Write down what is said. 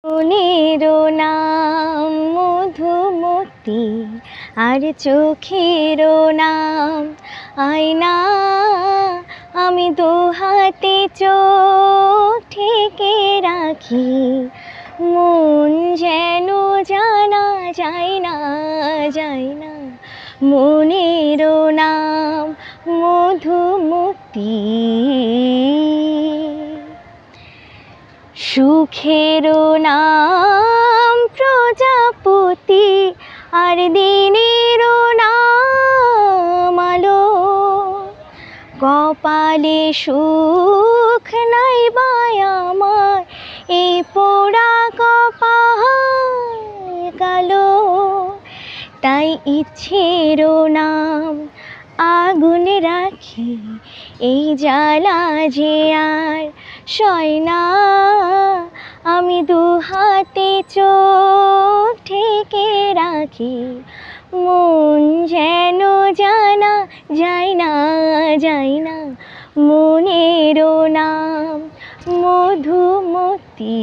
মনেরও নাম মধুমতি আর চোখেরও নাম আয়না। আমি দুহাতে চোখ ঢেকে রাখি, মন যেন জানা যায় না, যায় না। মনেরও নাম মধুমতি। সুখেরও নাম প্রজাপতি আর দিনেরও নাম আলো। কপালে সুখ নাই বা আমার, এই পোড়া কপাল কালো। তাই ইচ্ছেরও নাম আগুন রাখি, এই জ্বালা যে আর সয় না। আমি দুহাতে চোখ ঢেকে রাখি, মন যেন জানা যায় না, যায় না। মনেরও নাম মধুমতি।